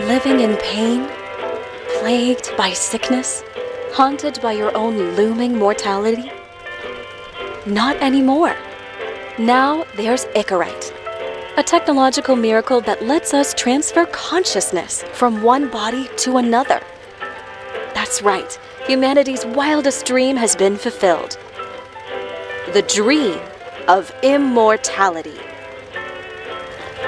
Living in pain, plagued by sickness, haunted by your own looming mortality? Not anymore. Now there's Icarite, a technological miracle that lets us transfer consciousness from one body to another. That's right, humanity's wildest dream has been fulfilled. The dream of immortality.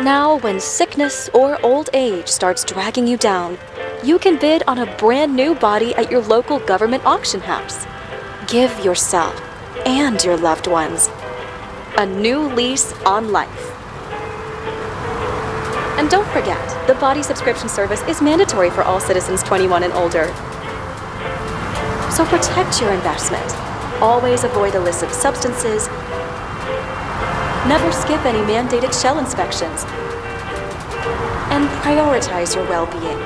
Now, when sickness or old age starts dragging you down, you can bid on a brand new body at your local government auction house. Give yourself and your loved ones a new lease on life. And don't forget, the body subscription service is mandatory for all citizens 21 and older. So protect your investment. Always avoid illicit substances. Never skip any mandated shell inspections. And prioritize your well-being,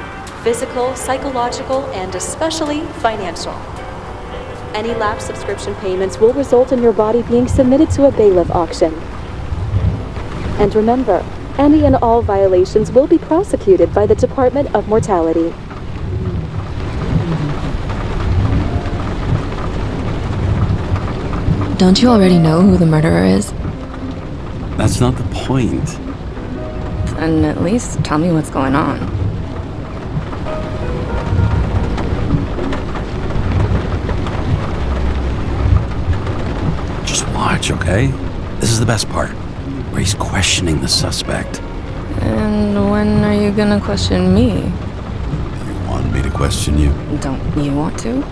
physical, psychological, and especially financial. Any lapsed subscription payments will result in your body being submitted to a bailiff auction. And remember, any and all violations will be prosecuted by the Department of Mortality. Don't you already know who the murderer is? That's not the point. Then at least tell me what's going on. Just watch, okay? This is the best part, where he's questioning the suspect. And when are you gonna question me? You want me to question you? Don't you want to?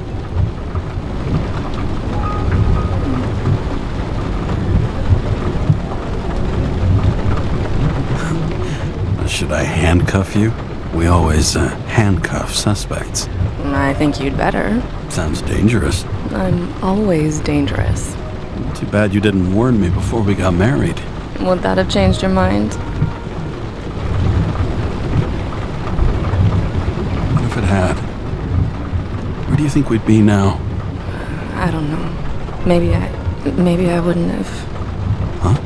Should I handcuff you? We always handcuff suspects. I think you'd better. Sounds dangerous. I'm always dangerous. Too bad you didn't warn me before we got married. Would that have changed your mind? What if it had? Where do you think we'd be now? I don't know. Maybe I wouldn't have. Huh?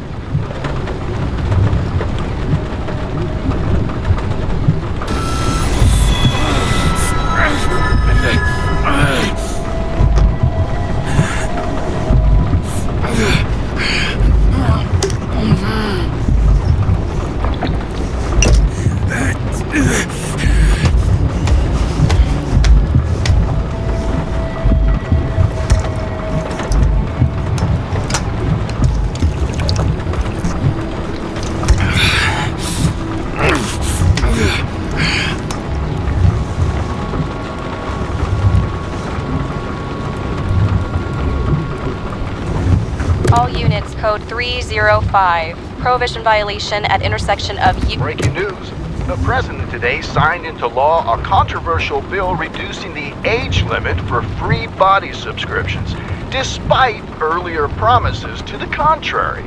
All units, code 305. Prohibition violation at intersection of Breaking news. The president today signed into law a controversial bill reducing the age limit for free body subscriptions, despite earlier promises to the contrary.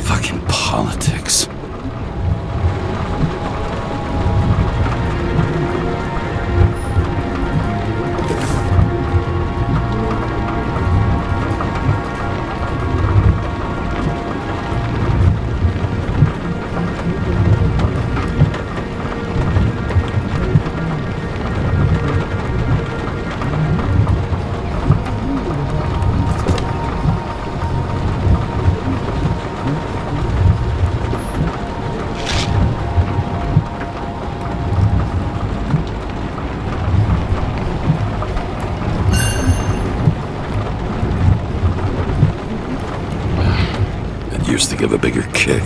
Fucking politics. Used to give a bigger kick.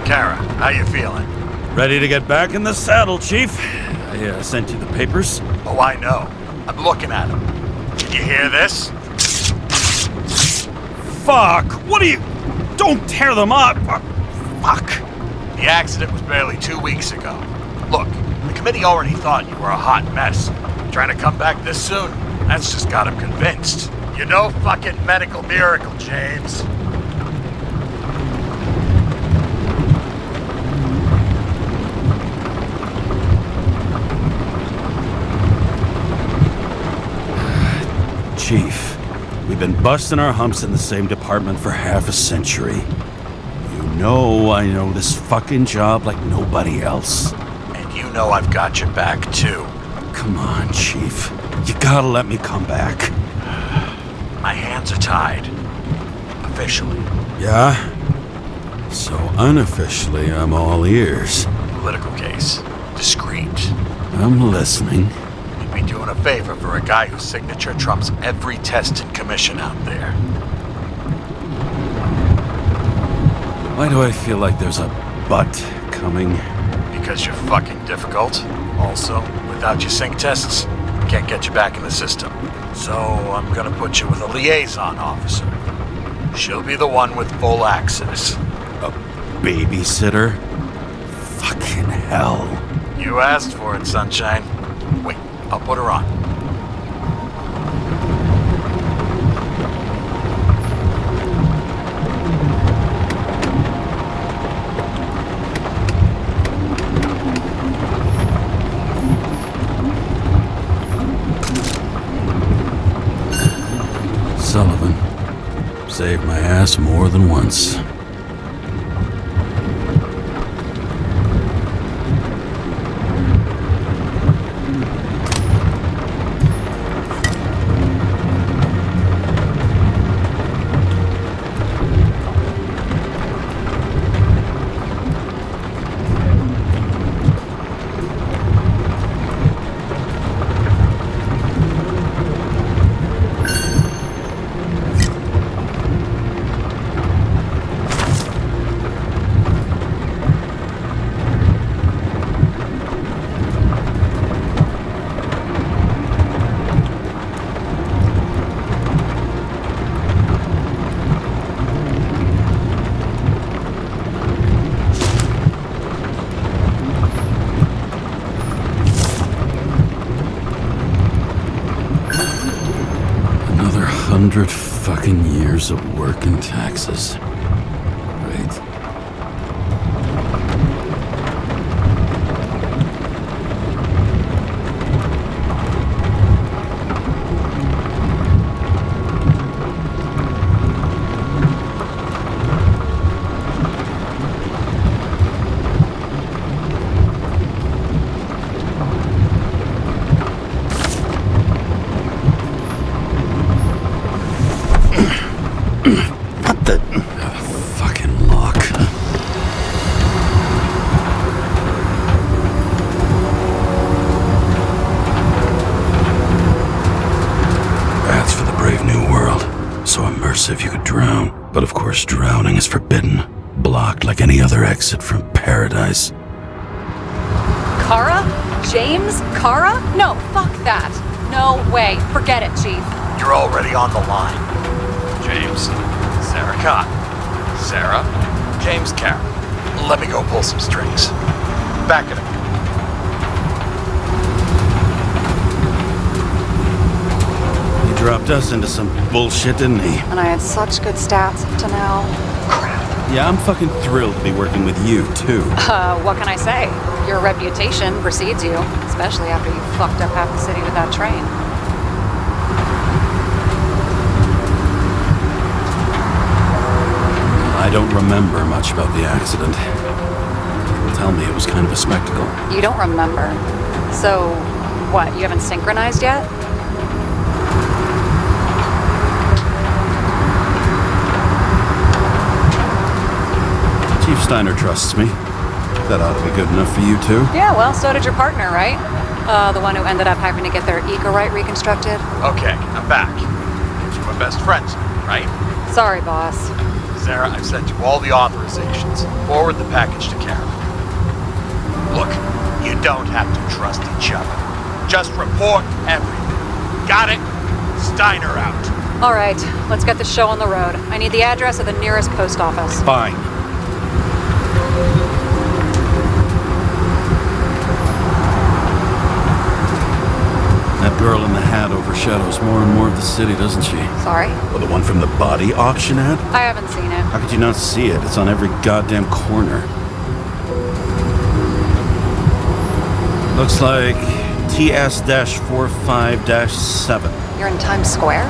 Kara, how you feeling? Ready to get back in the saddle, Chief. I sent you the papers. Oh, I know. I'm looking at them. Did you hear this? Fuck! What are you... Don't tear them up! Fuck! The accident was barely 2 weeks ago. Look, The committee already thought you were a hot mess. Trying to come back this soon? That's just got him convinced. You're no fucking medical miracle, James. Chief, we've been busting our humps in the same department for half a century. You know I know this fucking job like nobody else. And you know I've got your back, too. Come on, Chief. You gotta let me come back. My hands are tied. Officially. Yeah? So unofficially, I'm all ears. Political case. Discreet. I'm listening. You'd be doing a favor for a guy whose signature trumps every test and commission out there. Why do I feel like there's a but coming? Because you're fucking difficult. Also, without your sync tests, can't get you back in the system. So I'm gonna put you with a liaison officer. She'll be the one with full access. A babysitter? Fucking hell. You asked for it, Sunshine. Wait, I'll put her on. Sullivan. Saved my ass more than once. Another 100 fucking years of work and taxes. Right. What the fucking lock? That's for the brave new world. So immersive you could drown. But of course drowning is forbidden. Blocked like any other exit from paradise. Kara? James? Kara? No, fuck that. No way. Forget it, Chief. You're already on the line. James, Sarah Cott. Sarah, James Carroll. Let me go pull some strings. Back it up. He dropped us into some bullshit, didn't he? And I had such good stats up to now. Crap. Yeah, I'm fucking thrilled to be working with you, too. What can I say? Your reputation precedes you, especially after you fucked up half the city with that train. I don't remember much about the accident. People tell me it was kind of a spectacle. You don't remember. So, what, you haven't synchronized yet? Chief Steiner trusts me. That ought to be good enough for you, too. Yeah, well, so did your partner, right? The one who ended up having to get their eco-right reconstructed. Okay, I'm back. You were best friends, right? Sorry, boss. Sarah, I've sent you all the authorizations. Forward the package to Karen. Look, you don't have to trust each other. Just report everything. Got it? Steiner out. All right, let's get the show on the road. I need the address of the nearest post office. Fine. foreshadows more and more of the city, doesn't she? Sorry? Well, the one from the body auction ad? I haven't seen it. How could you not see it? It's on every goddamn corner. Looks like TS-45-7. You're in Times Square?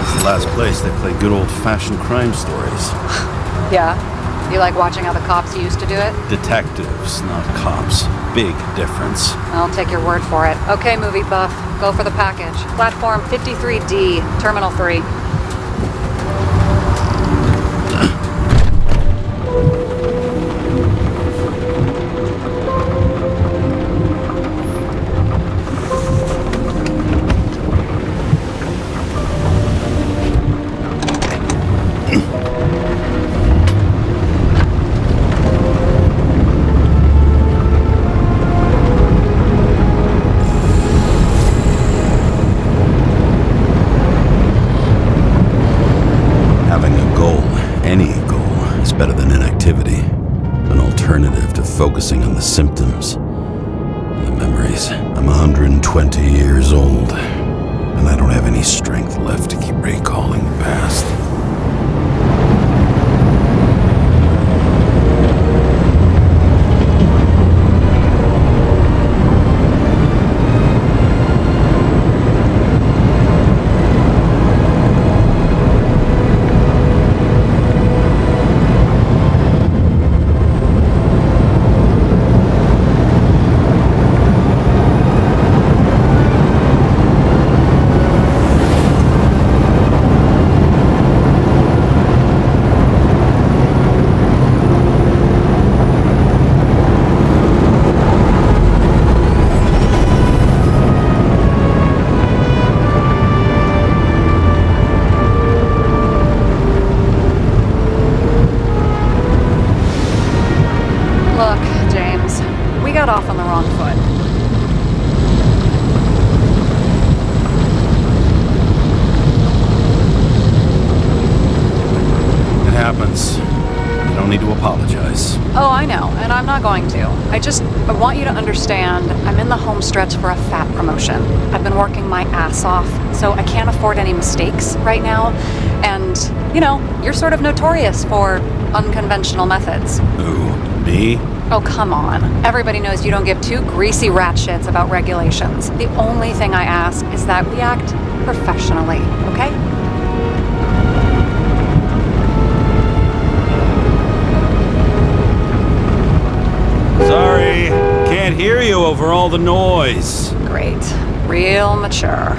It's the last place they play good old-fashioned crime stories. Yeah. You like watching how the cops used to do it? Detectives, not cops. Big difference. I'll take your word for it. Okay, movie buff. Go for the package. Platform 53D, Terminal 3. Focusing on the symptoms and the memories. I'm 120 years old, and I don't have any strength left to keep recalling the past. Off on the wrong foot. It happens. You don't need to apologize. Oh, I know, and I'm not going to. I want you to understand, I'm in the home stretch for a fat promotion. I've been working my ass off, so I can't afford any mistakes right now. And, you're sort of notorious for unconventional methods. Who, me? Oh, come on. Everybody knows you don't give two greasy rat shits about regulations. The only thing I ask is that we act professionally, okay? Sorry, can't hear you over all the noise. Great. Real mature.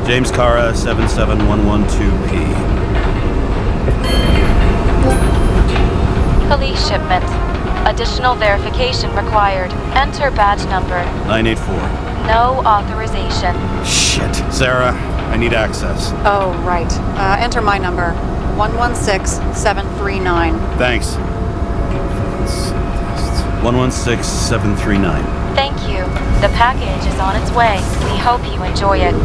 James Cara, 77112P. Police shipment. Additional verification required. Enter badge number. 984. No authorization. Shit. Sarah, I need access. Oh, right. Enter my number. 116739. Thanks. 116739. Thank you. The package is on its way. We hope you enjoy it.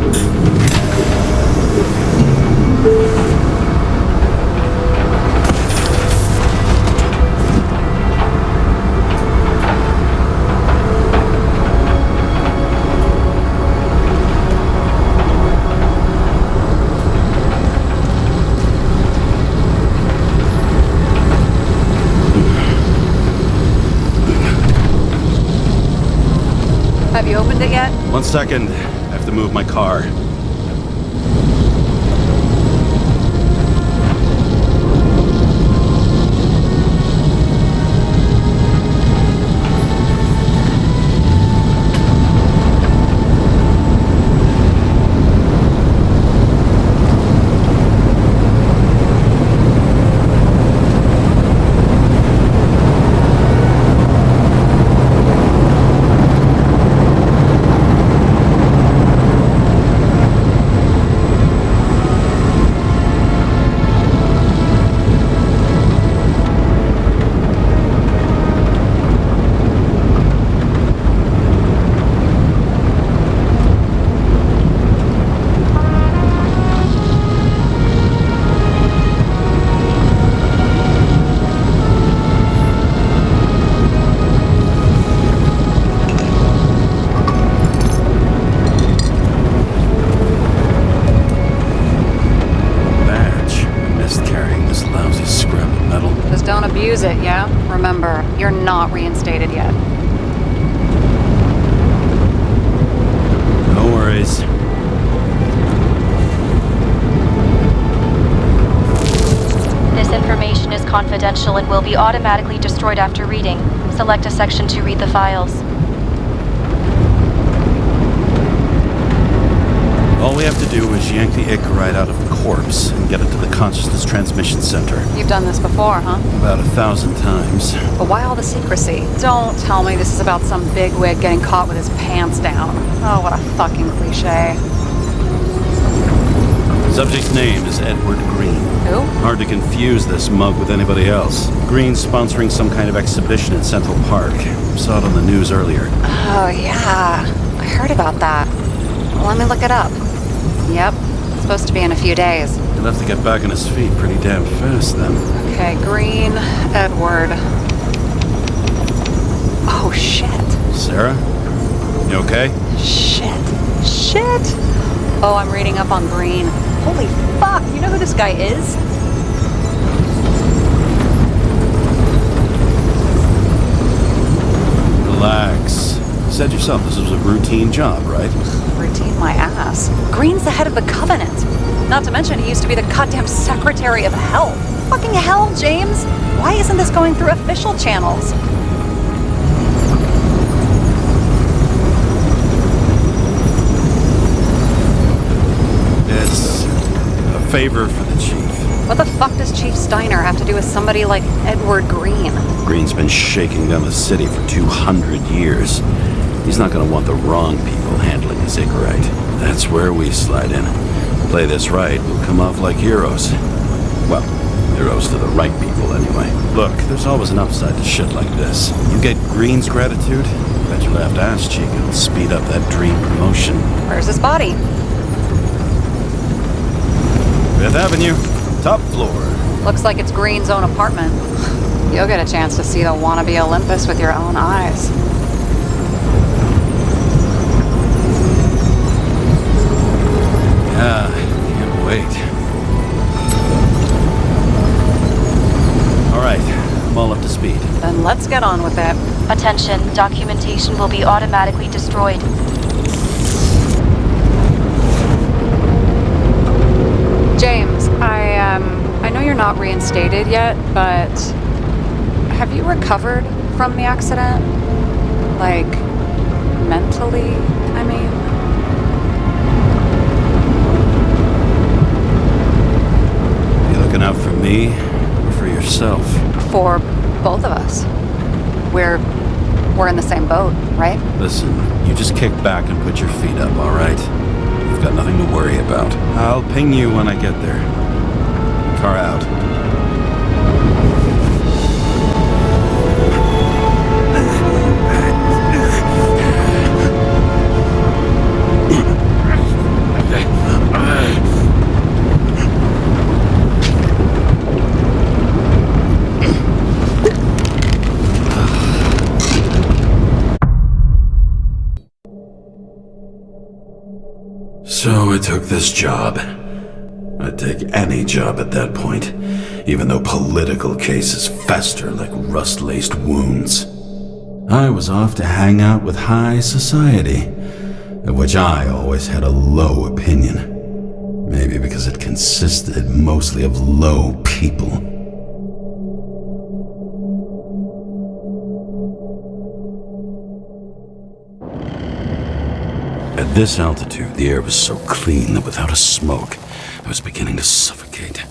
Have you opened it yet? 1 second. I have to move my car. Don't abuse it, yeah? Remember, you're not reinstated yet. No worries. This information is confidential and will be automatically destroyed after reading. Select a section to read the files. All we have to do is yank the Icarite out of the corpse and get it to the consciousness transmission center. You've done this before, huh? About 1,000 times. But why all the secrecy? Don't tell me this is about some bigwig getting caught with his pants down. Oh, what a fucking cliche. Subject's name is Edward Green. Who? Hard to confuse this mug with anybody else. Green's sponsoring some kind of exhibition in Central Park. Saw it on the news earlier. Oh, yeah. I heard about that. Well, let me look it up. Yep. It's supposed to be in a few days. He'll have to get back on his feet pretty damn fast then. Okay, Green, Edward. Oh, shit. Sarah? You okay? Shit. Oh, I'm reading up on Green. Holy fuck, you know who this guy is? Relax. You said yourself this was a routine job, right? Routine my ass. Green's the head of the Covenant. Not to mention he used to be the goddamn Secretary of Health. Fucking hell, James. Why isn't this going through official channels? It's a favor for the chief. What the fuck does Chief Steiner have to do with somebody like Edward Green? Green's been shaking down the city for 200 years. He's not gonna want the wrong people handling his Icarite. That's where we slide in. Play this right, we'll come off like heroes. Well, heroes to the right people anyway. Look, there's always an upside to shit like this. You get Green's gratitude, bet your left ass cheek it'll speed up that dream promotion. Where's his body? 5th Avenue, top floor. Looks like it's Green's own apartment. You'll get a chance to see the wannabe Olympus with your own eyes. Yeah, can't wait. All right, I'm all up to speed. Then let's get on with it. Attention, documentation will be automatically destroyed. James, I know you're not reinstated yet, but have you recovered from the accident? Like, mentally, I mean? You looking out for me or for yourself? For both of us. We're in the same boat, right? Listen, you just kick back and put your feet up, all right? You've got nothing to worry about. I'll ping you when I get there. Car out. So I took this job. I'd take any job at that point, even though political cases fester like rust-laced wounds. I was off to hang out with high society, of which I always had a low opinion. Maybe because it consisted mostly of low people. At this altitude, the air was so clean that without a smoke, I was beginning to suffocate.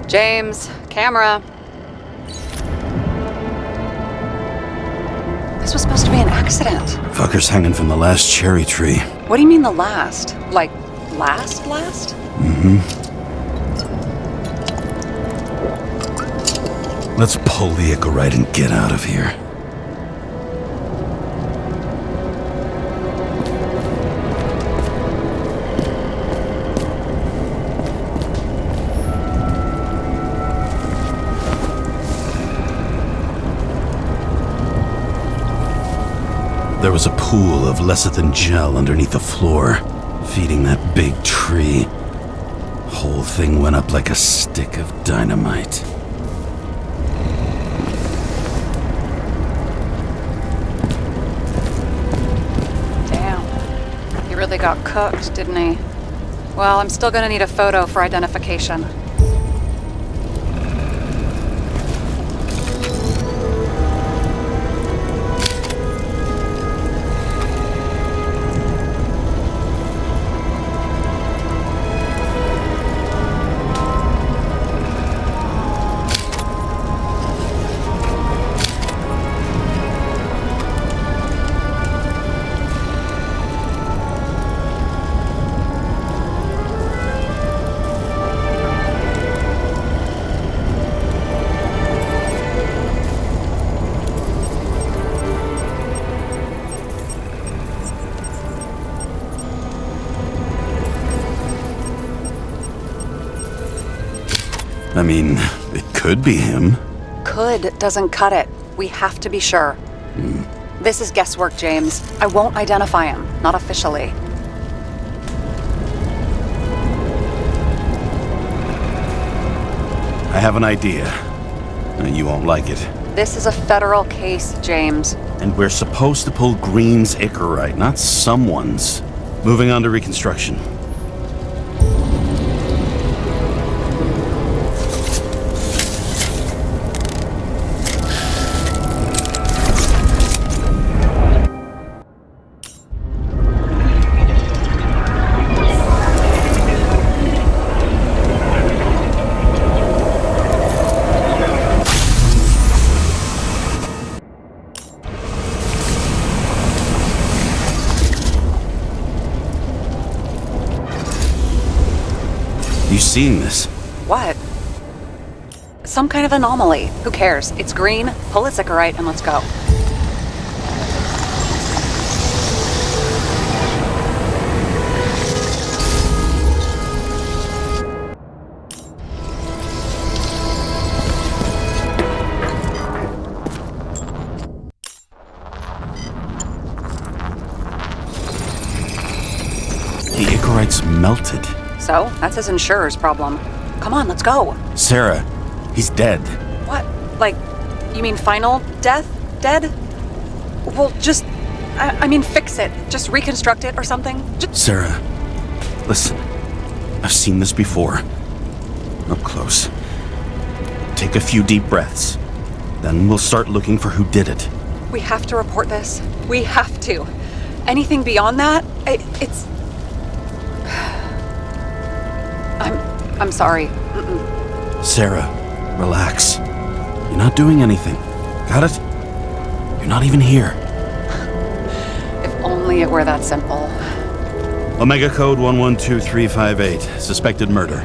James, camera. This was supposed to be an accident. Fucker's hanging from the last cherry tree. What do you mean the last? Like, last? Mm-hmm. Let's pull the Icarite and get out of here. There was a pool of lecithin gel underneath the floor, feeding that big tree. Whole thing went up like a stick of dynamite. Damn. He really got cooked, didn't he? Well, I'm still gonna need a photo for identification. I mean, it could be him. Could doesn't cut it. We have to be sure. This is guesswork, James. I won't identify him. Not officially. I have an idea. You won't like it. This is a federal case, James. And we're supposed to pull Green's Icarite, not someone's. Moving on to reconstruction. You seen this? What? Some kind of anomaly. Who cares? It's green, pull its Icarite, and let's go. The Icarite's melted. So, that's his insurer's problem. Come on, let's go. Sarah, he's dead. What? Like, you mean final death? Dead? Well, just... I mean, fix it. Just reconstruct it or something. Sarah, listen. I've seen this before. Up close. Take a few deep breaths. Then we'll start looking for who did it. We have to report this. We have to. Anything beyond that, it's... I'm sorry. Sarah, relax. You're not doing anything. Got it? You're not even here. If only it were that simple. Omega code 112358. Suspected murder.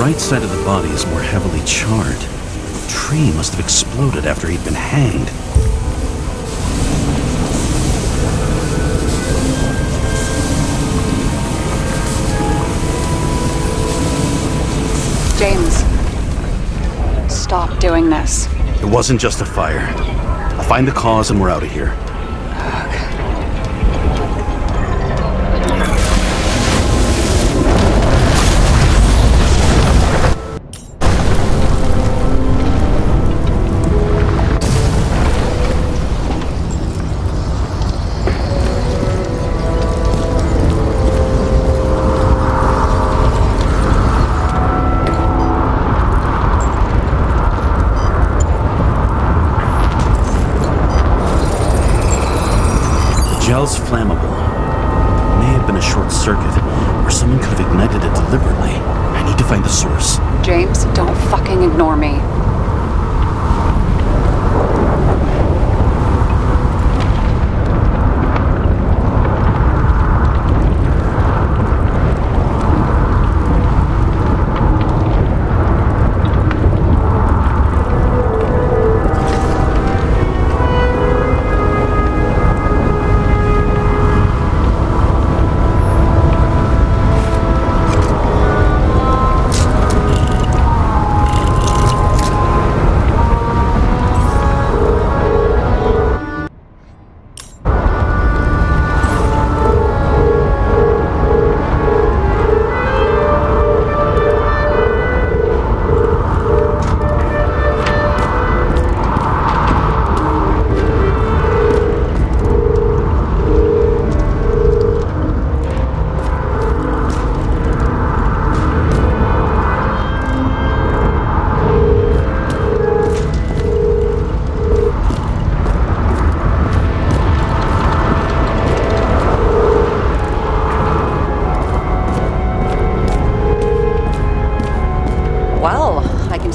right side of the body is more heavily charred. The tree must have exploded after he'd been hanged. James, stop doing this. It wasn't just a fire. I'll find the cause and we're out of here. Gel's flammable. It may have been a short circuit, or someone could have ignited it deliberately. I need to find the source. James, don't fucking ignore me.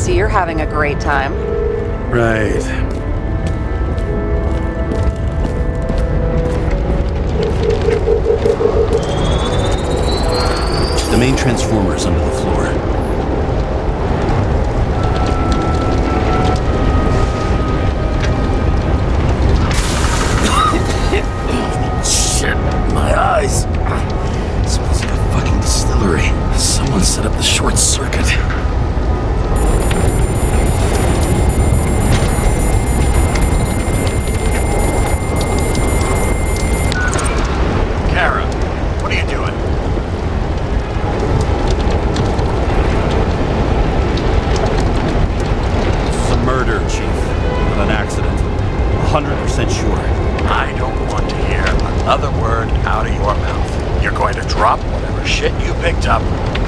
You're having a great time. Right. The main transformer is under the floor. Shit, my eyes. It smells like a fucking distillery. Someone set up the short circuit. Sure. I don't want to hear another word out of your mouth. You're going to drop whatever shit you picked up.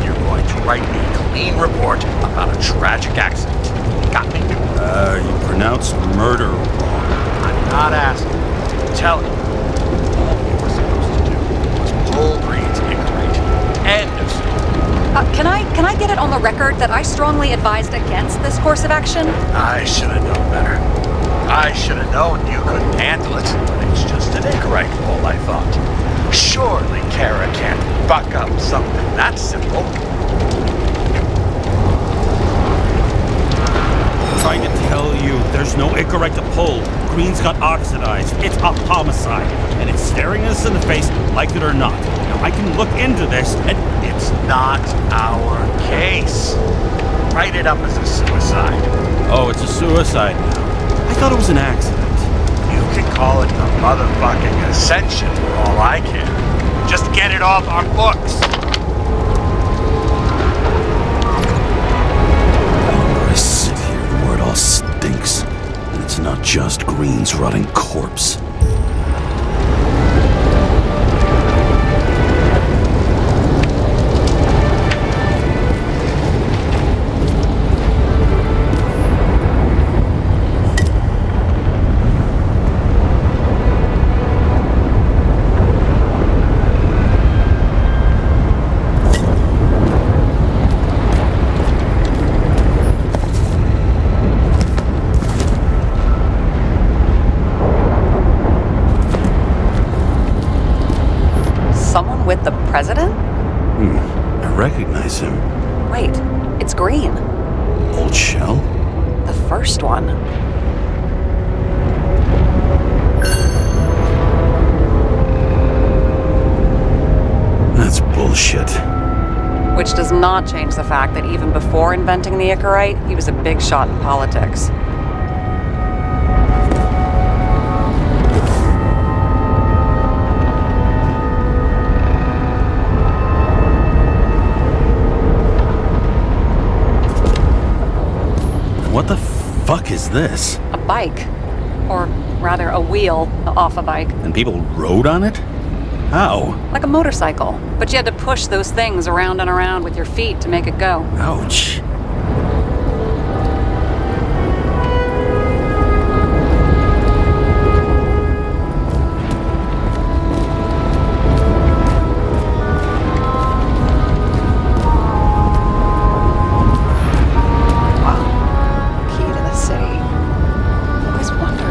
You're going to write me a clean report about a tragic accident. Got me? You pronounced murder wrong. I'm not asking. I'm telling you. All you were supposed to do was pull Green's Icarate. End of story. Can I get it on the record that I strongly advised against this course of action? I should have known better. I should have known you couldn't handle it, but it's just an Icarite pull, I thought. Surely Kara can't buck up something that simple. I'm trying to tell you, there's no Icarite to pull. Green's got oxidized. It's a homicide, and it's staring us in the face, like it or not. Now, I can look into this, and it's not our case. Write it up as a suicide. Oh, it's a suicide now. I thought it was an accident. You can call it the motherfucking Ascension for all I care. Just get it off our books. The longer I sit here, the more it all stinks. And it's not just Green's rotting corpse. With the president? I recognize him. Wait, It's green. Old shell? The first one. That's bullshit. Which does not change the fact that even before inventing the Icarite, he was a big shot in politics. What the fuck is this? A bike. Or rather, a wheel off a bike. And people rode on it? How? Like a motorcycle. But you had to push those things around and around with your feet to make it go. Ouch.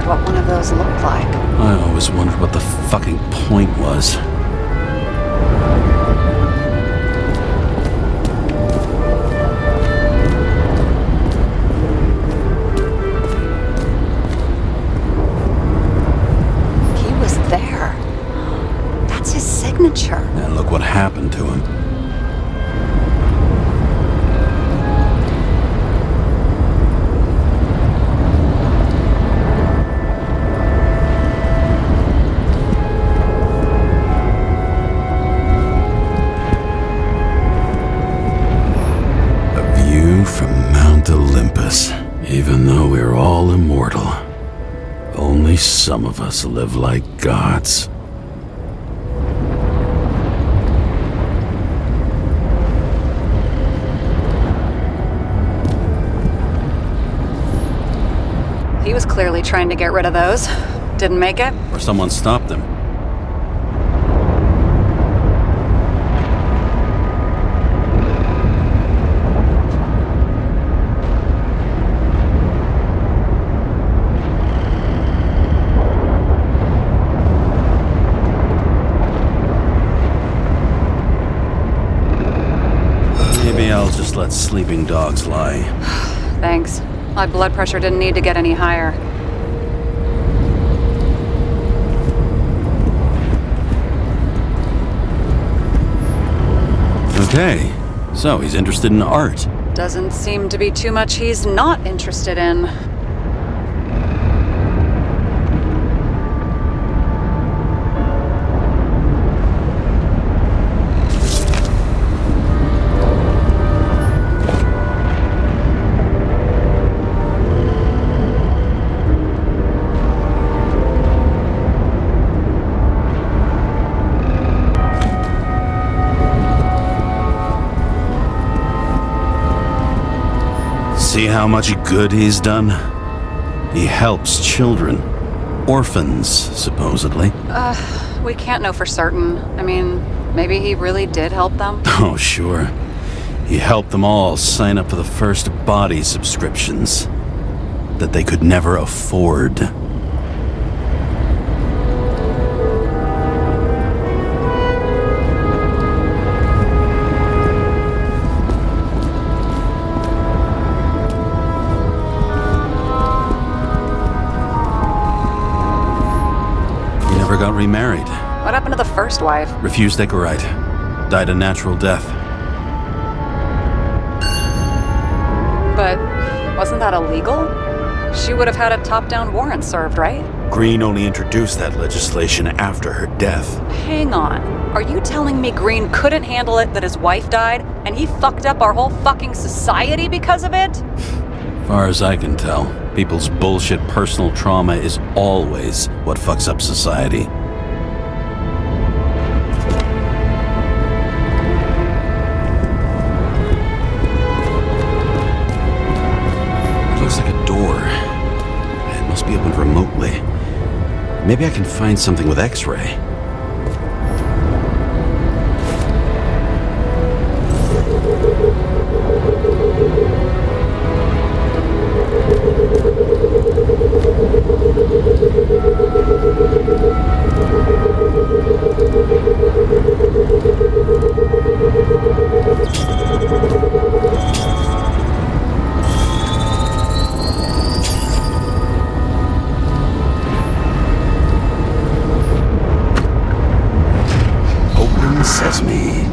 What one of those looked like. I always wondered what the fucking point was. He was there. That's his signature. And look what happened to him. From Mount Olympus. Even though we're all immortal, only some of us live like gods. He was clearly trying to get rid of those. Didn't make it. Or someone stopped them. Maybe I'll just let sleeping dogs lie. Thanks. My blood pressure didn't need to get any higher. Okay, so he's interested in art. Doesn't seem to be too much he's not interested in. See how much good he's done? He helps children. Orphans, supposedly. We can't know for certain. I mean, maybe he really did help them. Oh, sure. He helped them all sign up for the first body subscriptions that they could never afford. Never got remarried. What happened to the first wife? Refused Icarite. Died a natural death. But wasn't that illegal? She would have had a top-down warrant served, right? Green only introduced that legislation after her death. Hang on. Are you telling me Green couldn't handle it that his wife died, and he fucked up our whole fucking society because of it? Far as I can tell, people's bullshit personal trauma is always what fucks up society. It looks like a door. It must be opened remotely. Maybe I can find something with X-ray. says me.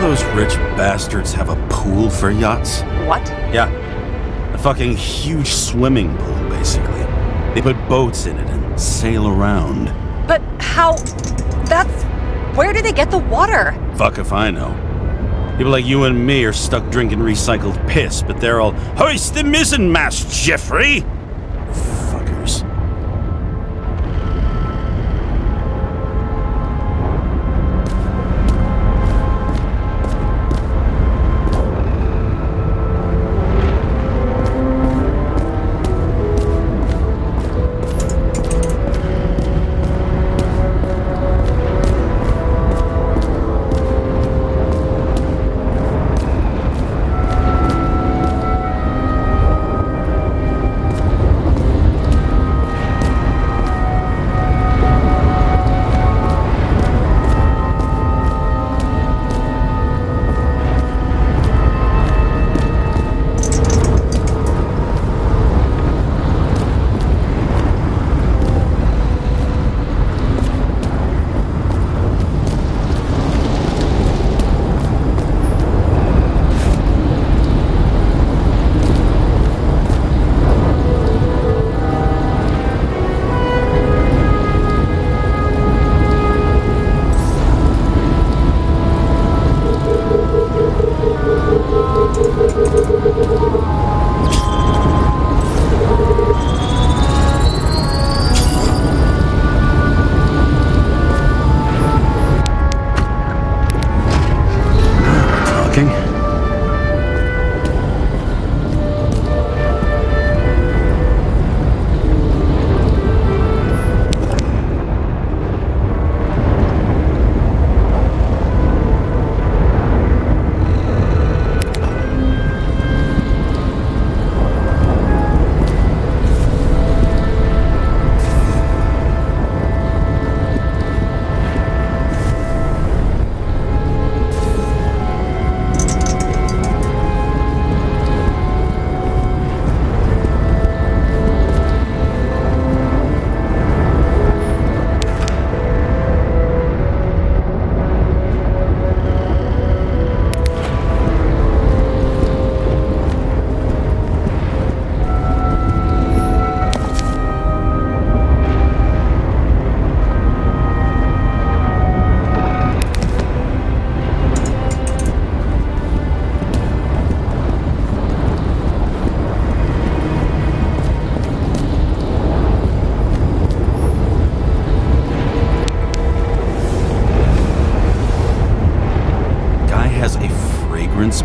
Those rich bastards have a pool for yachts? What? Yeah. A fucking huge swimming pool, basically. They put boats in it and sail around. But how... Where do they get the water? Fuck if I know. People like you and me are stuck drinking recycled piss, but they're all, hoist the mizzenmast, Jeffrey! Fuckers.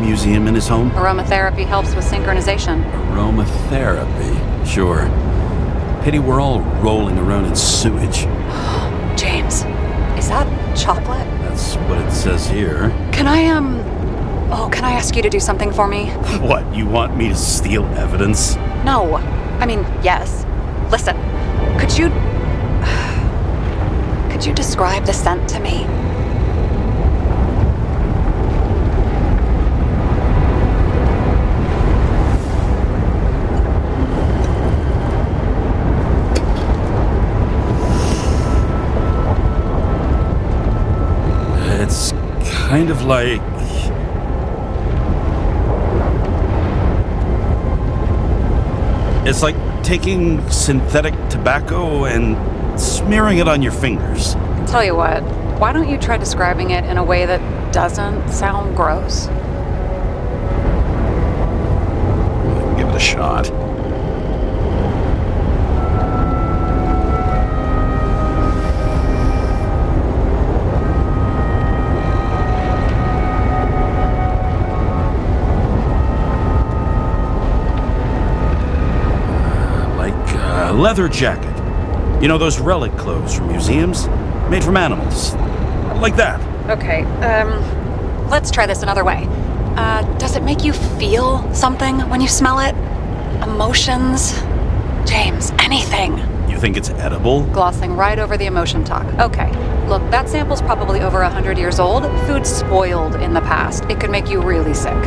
Museum in his home? Aromatherapy helps with synchronization. Aromatherapy? Sure. Pity we're all rolling around in sewage. James, is that chocolate? That's what it says here. Can I ask you to do something for me? What, you want me to steal evidence? No. I mean, yes. Listen, could you describe the scent to me? It's kind of like... It's like taking synthetic tobacco and smearing it on your fingers. Tell you what, why don't you try describing it in a way that doesn't sound gross? Give it a shot. leather jacket. You know those relic clothes from museums? Made from animals. Like that. Okay, let's try this another way. Does it make you feel something when you smell it? Emotions? James, anything. You think it's edible? Glossing right over the emotion talk. Okay, look, that sample's probably over 100 years old. Food spoiled in the past. It could make you really sick.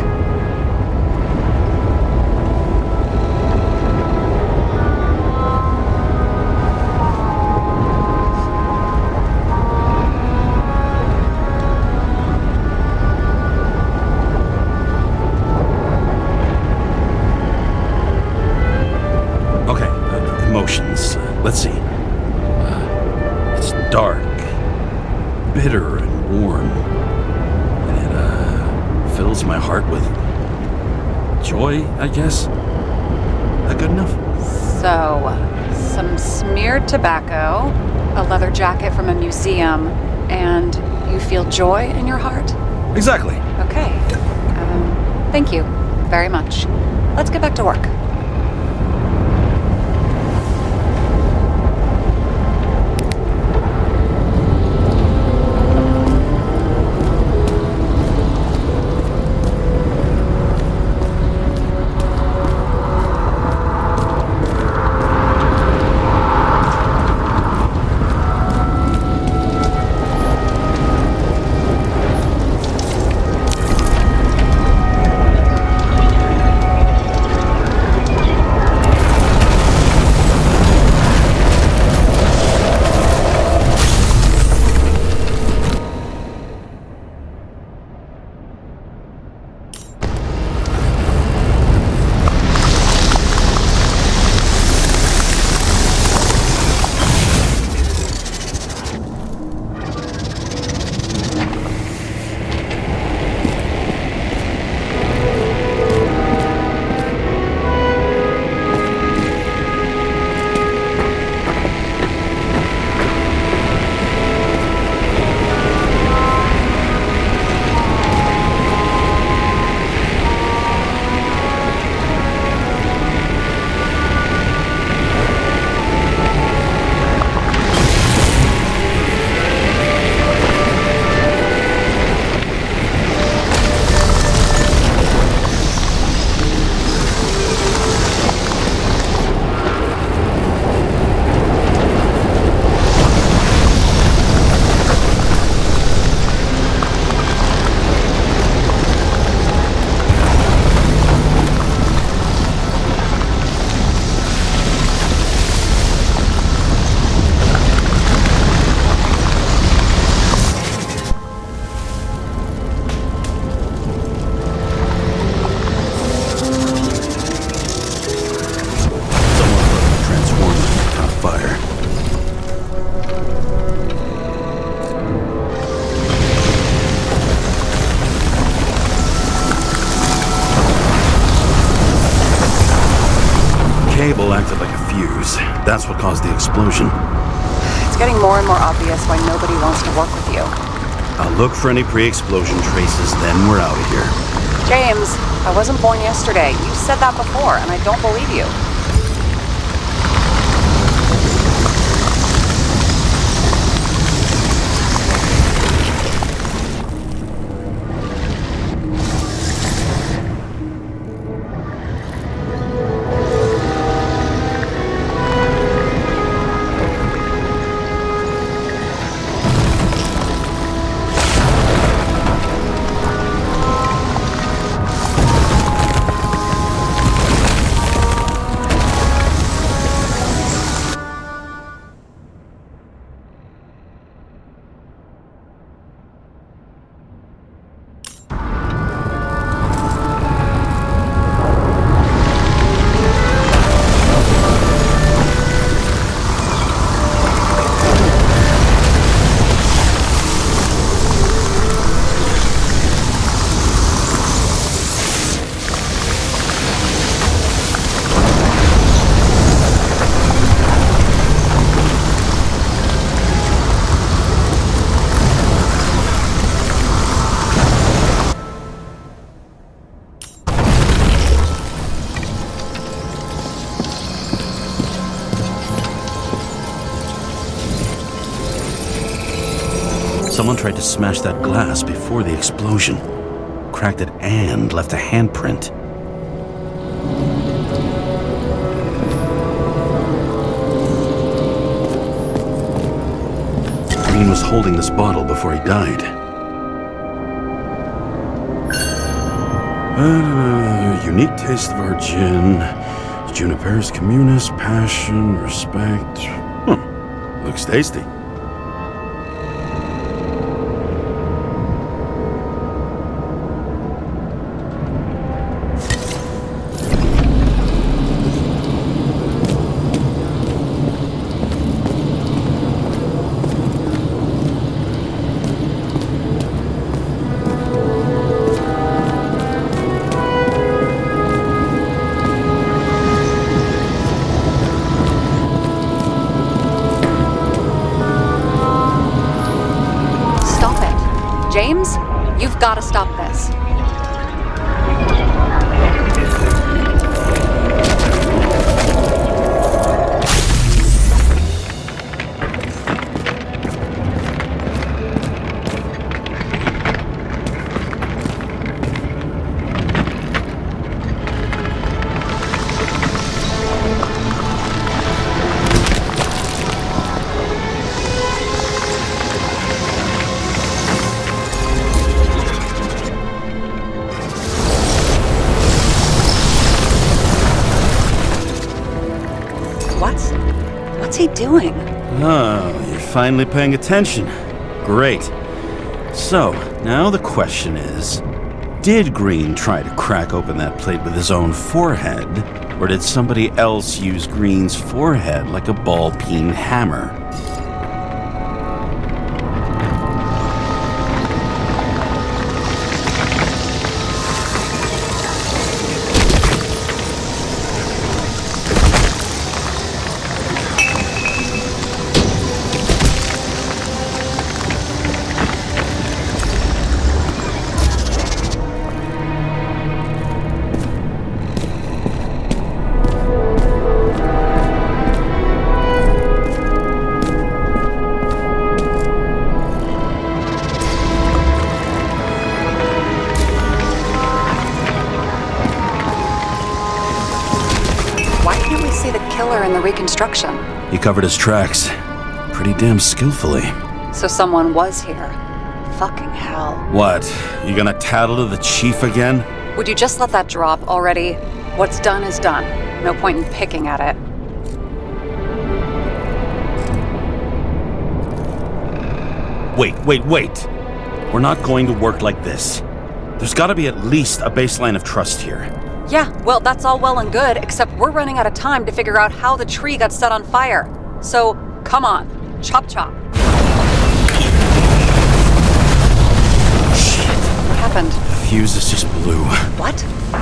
Emotions. Let's see. It's dark, bitter, and warm. And it fills my heart with joy, I guess. That good enough? So, some smeared tobacco, a leather jacket from a museum, and you feel joy in your heart? Exactly. Okay. Thank you very much. Let's get back to work. Cable acted like a fuse. That's what caused the explosion. It's getting more and more obvious why nobody wants to work with you. I'll look for any pre-explosion traces, then we're out of here. James, I wasn't born yesterday. You said that before, and I don't believe you. Someone tried to smash that glass before the explosion. Cracked it and left a handprint. Green was holding this bottle before he died. Unique taste of our gin. Juniper's communis, passion, respect. Looks tasty. James, you've got to stop this. What's he doing? Oh, you're finally paying attention. Great. So, now the question is, did Green try to crack open that plate with his own forehead, or did somebody else use Green's forehead like a ball-peen hammer? In the reconstruction. He covered his tracks pretty damn skillfully. So someone was here. Fucking hell. What? You gonna tattle to the chief again? Would you just let that drop already? What's done is done. No point in picking at it. Wait. We're not going to work like this. There's gotta be at least a baseline of trust here. Yeah, well, that's all well and good, except we're running out of time to figure out how the tree got set on fire. So, come on. Chop chop. Shit. What happened? The fuses just blew. What?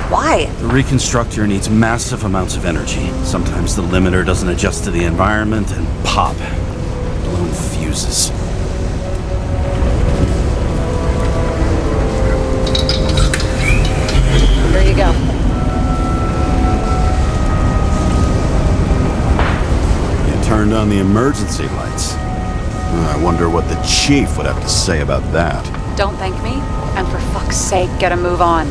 Why? The reconstructor needs massive amounts of energy. Sometimes the limiter doesn't adjust to the environment, and pop. Blown fuses. There you go. Turned on the emergency lights. I wonder what the chief would have to say about that. Don't thank me, and for fuck's sake, get a move on.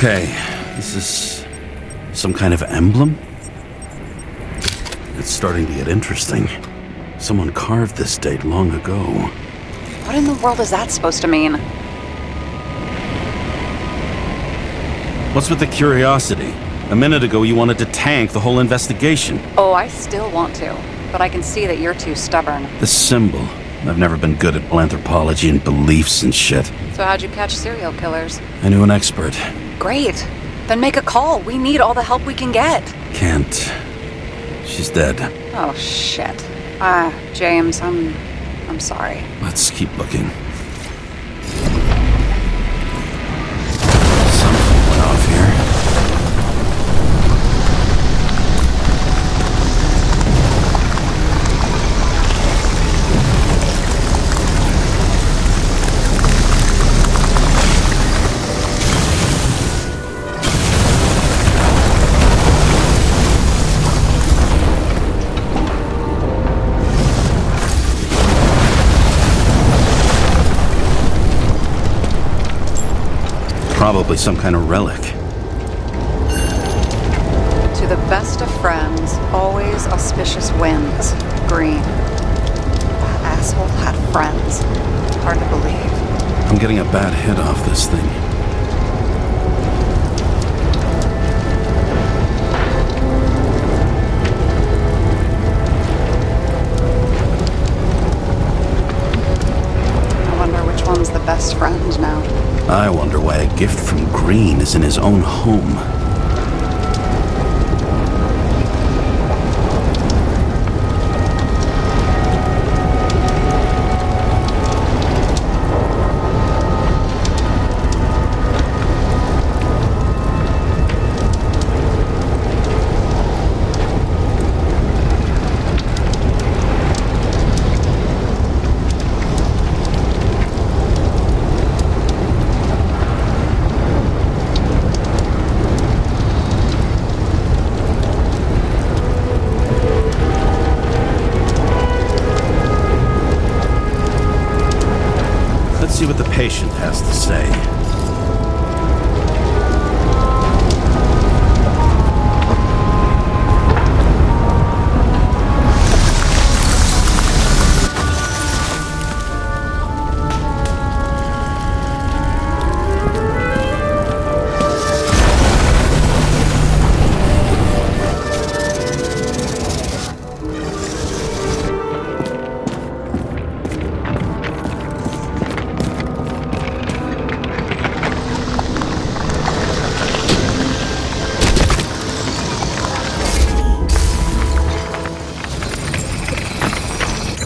Okay, this is some kind of emblem? It's starting to get interesting. Someone carved this date long ago. What in the world is that supposed to mean? What's with the curiosity? A minute ago you wanted to tank the whole investigation. Oh, I still want to, but I can see that you're too stubborn. The symbol. I've never been good at anthropology and beliefs and shit. So how'd you catch serial killers? I knew an expert. Great. Then make a call. We need all the help we can get. Can't. She's dead. Oh, shit. James, I'm sorry. Let's keep looking. Off here. Probably some kind of relic. To the best of friends, always auspicious winds. Green. That asshole had friends. Hard to believe. I'm getting a bad hit off this thing. I wonder which one's the best friend now. I wonder why a gift from Green is in his own home. Let's see what the patient has to say.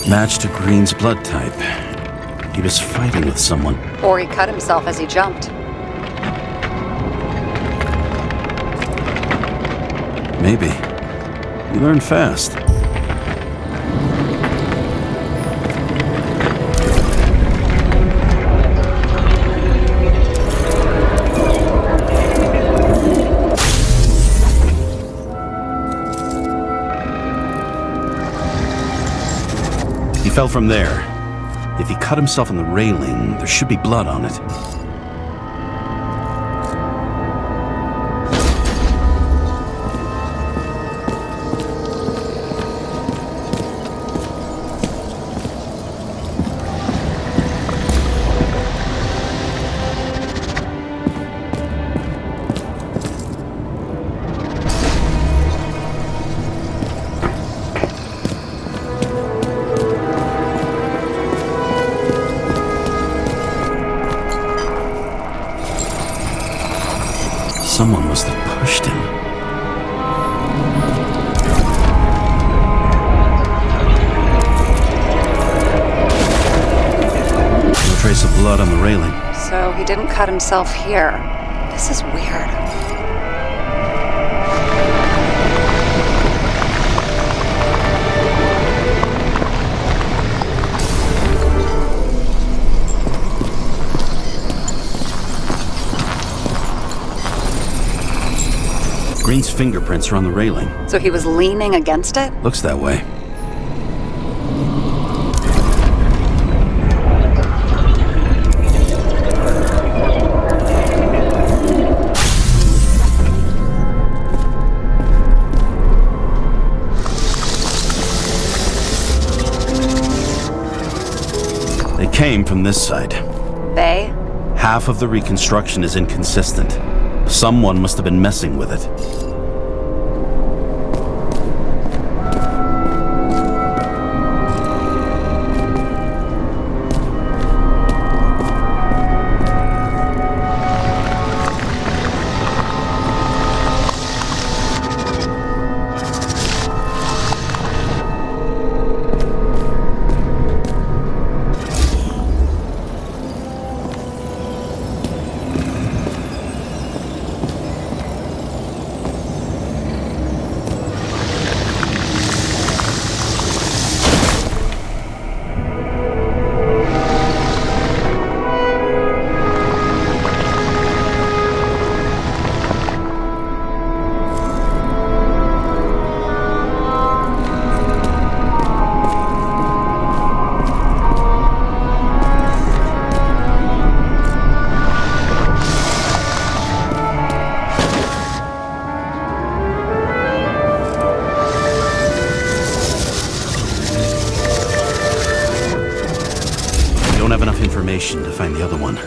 Match to Green's blood type. He was fighting with someone. Or he cut himself as he jumped. Maybe. You learn fast. He fell from there. If he cut himself on the railing, there should be blood on it. Someone must have pushed him. No trace of blood on the railing. So he didn't cut himself here. This is weird. Green's fingerprints are on the railing. So he was leaning against it? Looks that way. came from this side. They? Half of the reconstruction is inconsistent. Someone must have been messing with it. To find the other one. How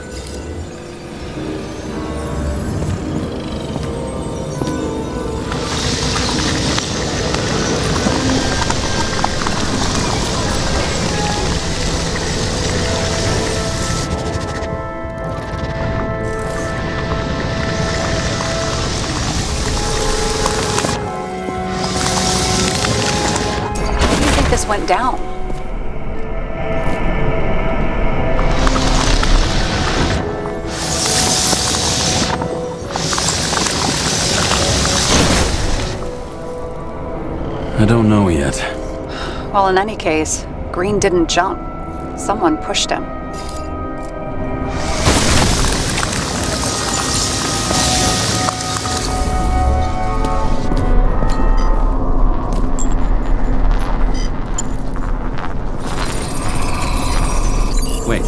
do you think this went down? I don't know yet. Well, in any case, Green didn't jump. Someone pushed him. Wait,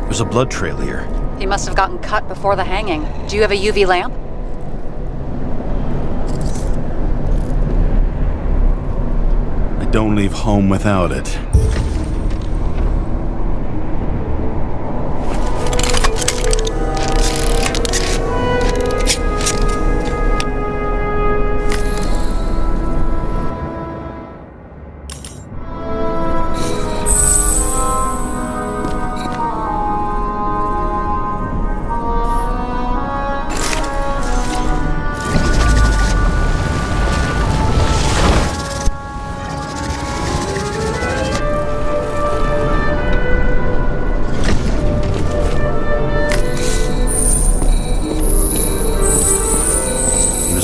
there's a blood trail here. He must have gotten cut before the hanging. Do you have a UV lamp? Don't leave home without it.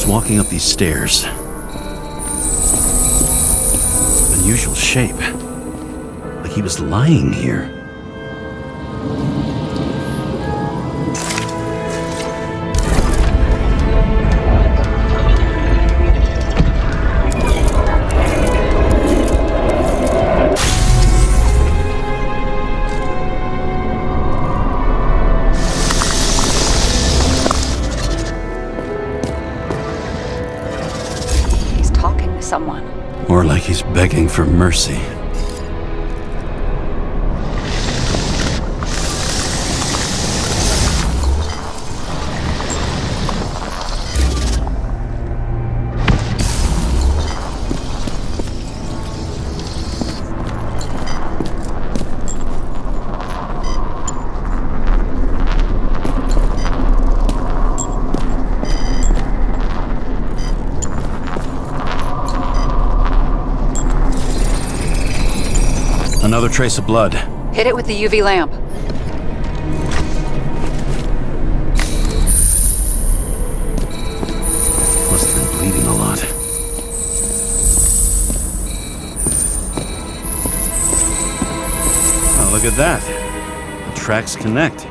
Walking up these stairs. Unusual shape. Like he was lying here. Someone. Or like he's begging for mercy. Another trace of blood. Hit it with the UV lamp. Must have been bleeding a lot. Oh, look at that. The tracks connect.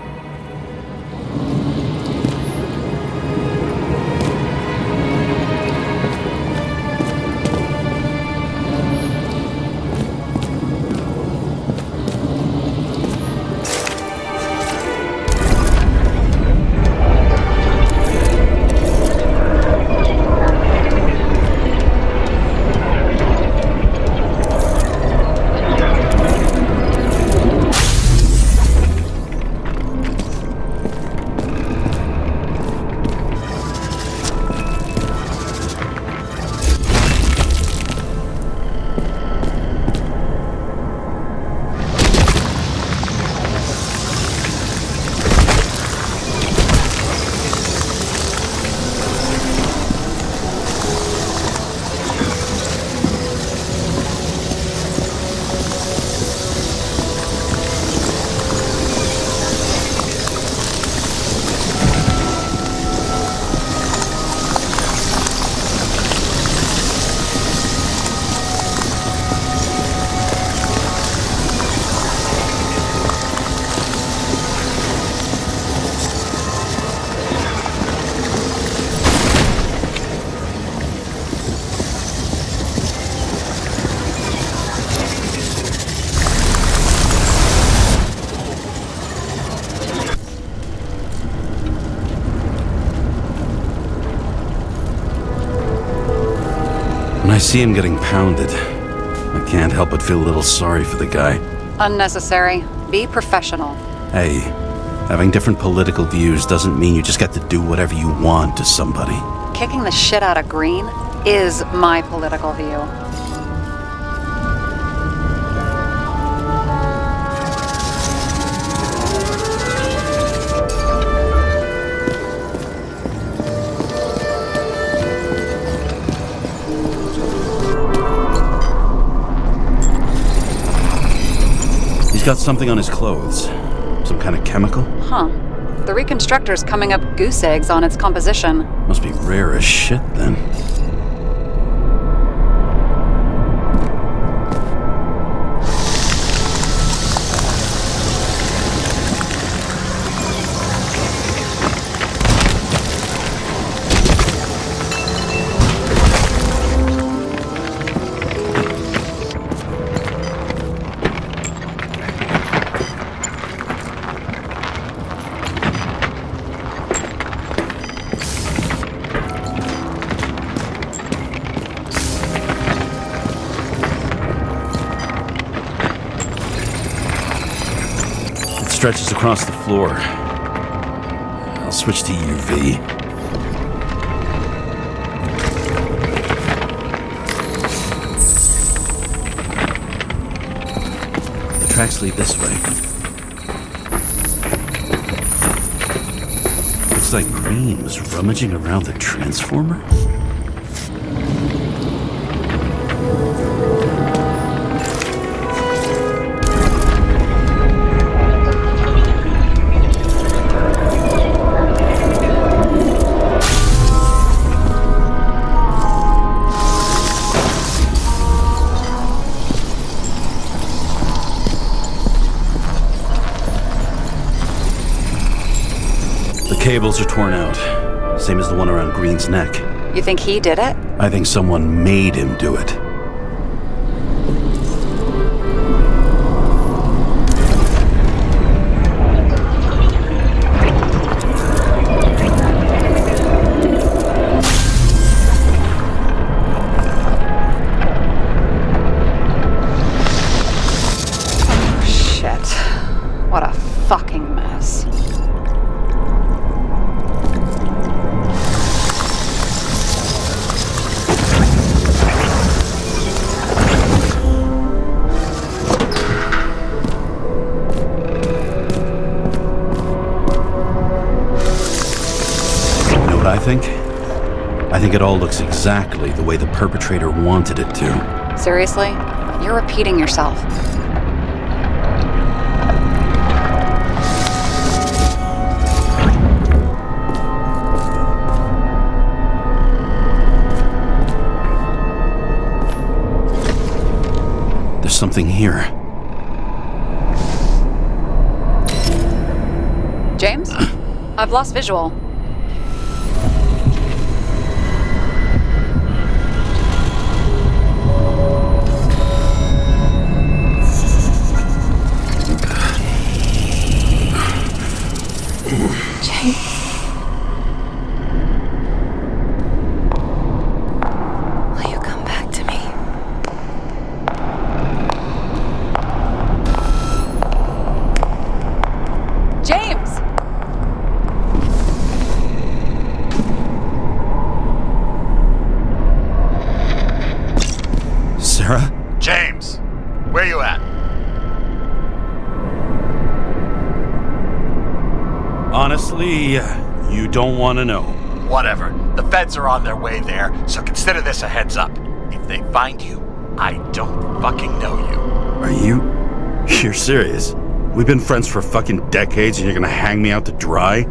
see him getting pounded. I can't help but feel a little sorry for the guy. Unnecessary. Be professional. Hey, having different political views doesn't mean you just get to do whatever you want to somebody. Kicking the shit out of Green is my political view. He's got something on his clothes. Some kind of chemical? Huh. The reconstructor's coming up goose eggs on its composition. Must be rare as shit, then. Stretches across the floor. I'll switch to UV. The tracks lead this way. Looks like Green was rummaging around the transformer. Cables are torn out, same as the one around Green's neck. You think he did it? I think someone made him do it. Shit. What a fucking mess. I think it all looks exactly the way the perpetrator wanted it to. Seriously? You're repeating yourself. There's something here. James? I've lost visual. Will you come back to me? James! Sarah? James, where you at? Honestly, you don't want to know. Whatever. The feds are on their way there, so consider this a heads up. If they find you, I don't fucking know you. Are you? You're serious? We've been friends for fucking decades and you're gonna hang me out to dry?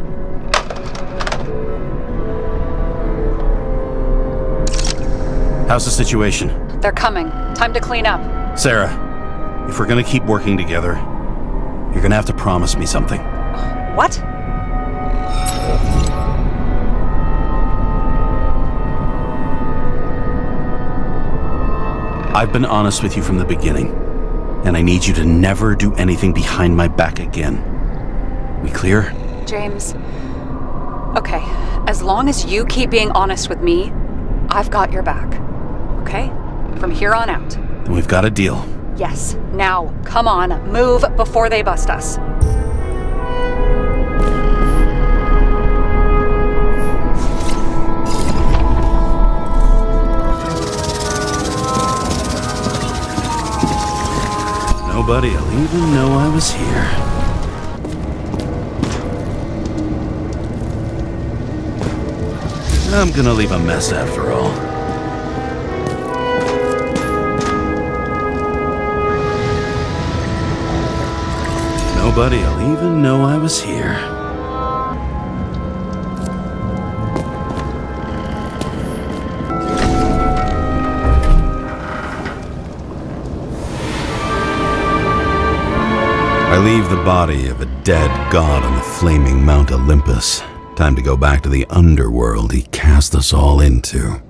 How's the situation? They're coming. Time to clean up. Sarah, if we're gonna keep working together, you're gonna have to promise me something. What? I've been honest with you from the beginning, and I need you to never do anything behind my back again. We clear? James. Okay, as long as you keep being honest with me, I've got your back. Okay? from here on out. Then we've got a deal. Yes, now, come on, move before they bust us. Nobody'll even know I was here. I'm gonna leave a mess after all. Nobody'll even know I was here. I leave the body of a dead god on the flaming Mount Olympus. Time to go back to the underworld he cast us all into.